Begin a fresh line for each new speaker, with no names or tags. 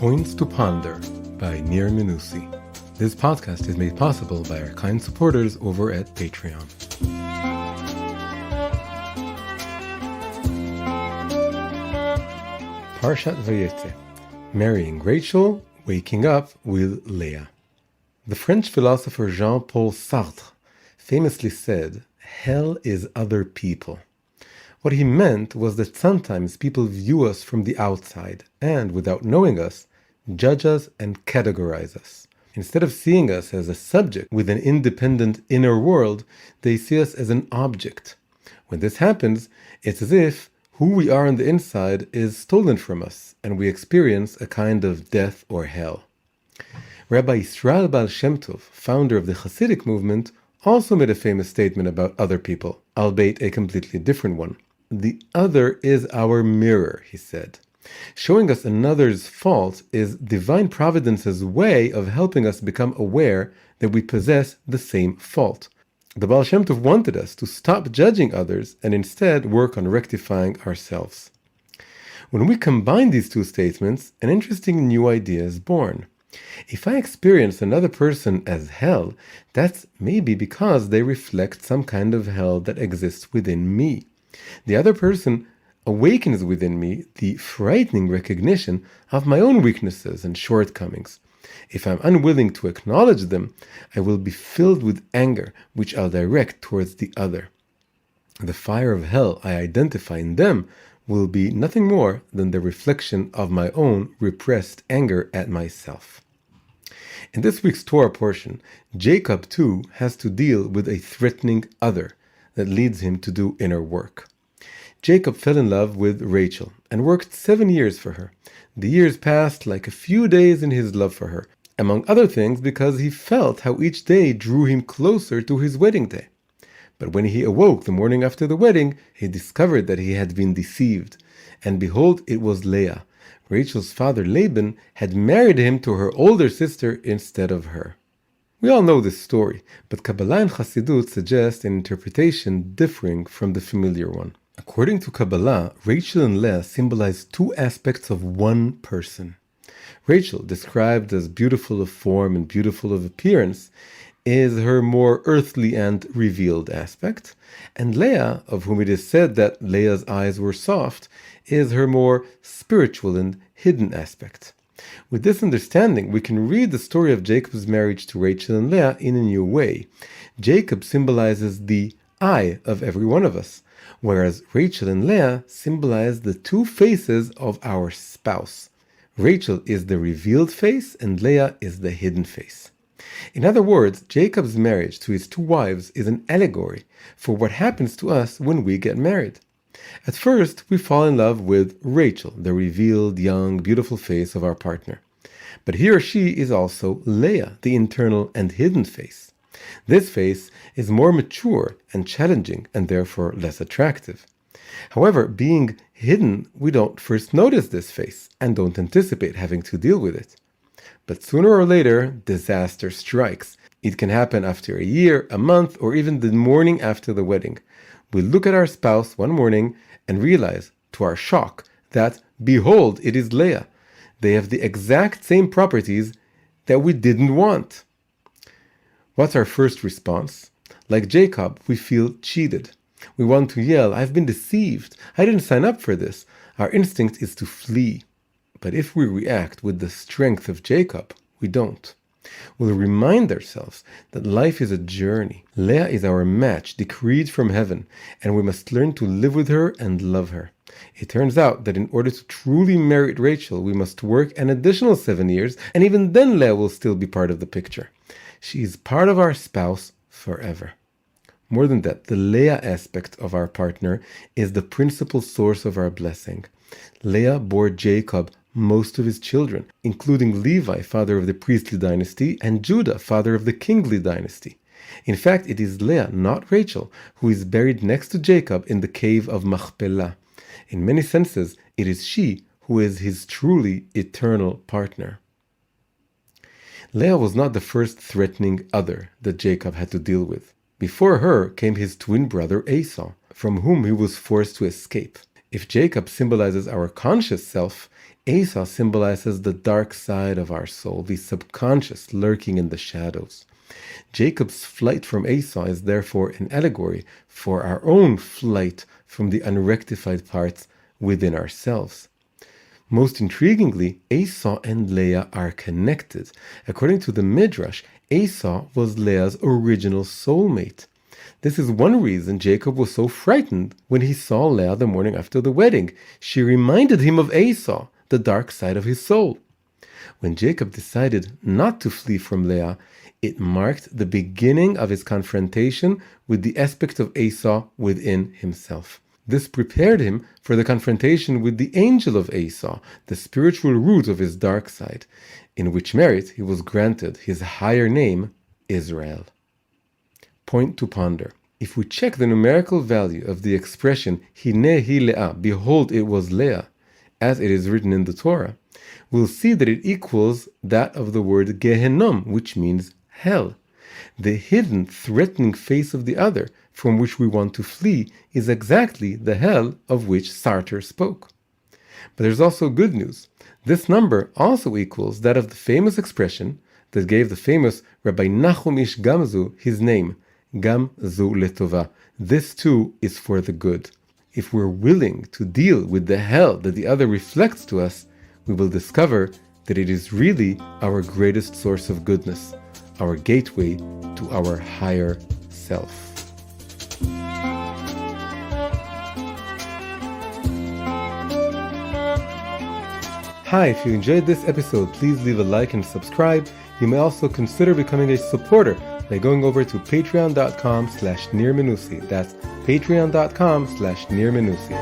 Points to Ponder by Nir Minusi. This podcast is made possible by our kind supporters over at Patreon. Parshat Vayetze, marrying Rachel, waking up with Leah. The French philosopher Jean-Paul Sartre famously said, "Hell is other people." What he meant was that sometimes people view us from the outside and, without knowing us, judge us and categorize us. Instead of seeing us as a subject with an independent inner world, they see us as an object. When this happens, it's as if who we are on the inside is stolen from us, and we experience a kind of death or hell. Rabbi Yisrael Baal Shem Tov, founder of the Hasidic movement, also made a famous statement about other people, albeit a completely different one. The other is our mirror, he said. Showing us another's fault is divine providence's way of helping us become aware that we possess the same fault. The Baal Shem Tov wanted us to stop judging others and instead work on rectifying ourselves. When we combine these two statements, an interesting new idea is born. If I experience another person as hell, that's maybe because they reflect some kind of hell that exists within me. The other person awakens within me the frightening recognition of my own weaknesses and shortcomings. If I'm unwilling to acknowledge them, I will be filled with anger, which I'll direct towards the other. The fire of hell I identify in them will be nothing more than the reflection of my own repressed anger at myself. In this week's Torah portion, Jacob too has to deal with a threatening other that leads him to do inner work. Jacob fell in love with Rachel and worked 7 years for her. The years passed like a few days in his love for her, among other things because he felt how each day drew him closer to his wedding day. But when he awoke the morning after the wedding, he discovered that he had been deceived. And behold, it was Leah. Rachel's father Laban had married him to her older sister instead of her. We all know this story, but Kabbalah and Chassidut suggest an interpretation differing from the familiar one. According to Kabbalah, Rachel and Leah symbolize two aspects of one person. Rachel, described as beautiful of form and beautiful of appearance, is her more earthly and revealed aspect, and Leah, of whom it is said that Leah's eyes were soft, is her more spiritual and hidden aspect. With this understanding, we can read the story of Jacob's marriage to Rachel and Leah in a new way. Jacob symbolizes the I of every one of us, whereas Rachel and Leah symbolize the two faces of our spouse. Rachel is the revealed face and Leah is the hidden face. In other words, Jacob's marriage to his two wives is an allegory for what happens to us when we get married. At first, we fall in love with Rachel, the revealed, young, beautiful face of our partner. But he or she is also Leah, the internal and hidden face. This face is more mature and challenging and therefore less attractive. However, being hidden, we don't first notice this face and don't anticipate having to deal with it. But sooner or later, disaster strikes. It can happen after a year, a month, or even the morning after the wedding. We look at our spouse one morning and realize, to our shock, that, behold, it is Leah. They have the exact same properties that we didn't want. What's our first response? Like Jacob, we feel cheated. We want to yell, "I've been deceived. I didn't sign up for this." Our instinct is to flee. But if we react with the strength of Jacob, we don't. We'll remind ourselves that life is a journey. Leah is our match, decreed from heaven, and we must learn to live with her and love her. It turns out that in order to truly merit Rachel, we must work an additional 7 years, and even then Leah will still be part of the picture. She is part of our spouse forever. More than that, the Leah aspect of our partner is the principal source of our blessing. Leah bore Jacob most of his children, including Levi, father of the priestly dynasty, and Judah, father of the kingly dynasty. In fact, it is Leah, not Rachel, who is buried next to Jacob in the cave of Machpelah. In many senses, it is she who is his truly eternal partner. Leah was not the first threatening other that Jacob had to deal with. Before her came his twin brother Esau, from whom he was forced to escape. If Jacob symbolizes our conscious self, Esau symbolizes the dark side of our soul, the subconscious lurking in the shadows. Jacob's flight from Esau is therefore an allegory for our own flight from the unrectified parts within ourselves. Most intriguingly, Esau and Leah are connected. According to the Midrash, Esau was Leah's original soulmate. This is one reason Jacob was so frightened when he saw Leah the morning after the wedding. She reminded him of Esau, the dark side of his soul. When Jacob decided not to flee from Leah, it marked the beginning of his confrontation with the aspect of Esau within himself. This prepared him for the confrontation with the angel of Esau, the spiritual root of his dark side, in which merit he was granted his higher name, Israel. Point to ponder. If we check the numerical value of the expression Hine hi Leah, behold it was Leah, as it is written in the Torah, we'll see that it equals that of the word Gehenom, which means hell. The hidden, threatening face of the other, from which we want to flee, is exactly the hell of which Sartre spoke. But there's also good news. This number also equals that of the famous expression that gave the famous Rabbi Nachum Ish Gamzu his name, Gamzu Letova. This too is for the good. If we're willing to deal with the hell that the other reflects to us, we will discover that it is really our greatest source of goodness, our gateway to our higher self. Hi, if you enjoyed this episode, please leave a like and subscribe. You may also consider becoming a supporter by going over to patreon.com/nirmenusi. That's patreon.com/nirmenusi.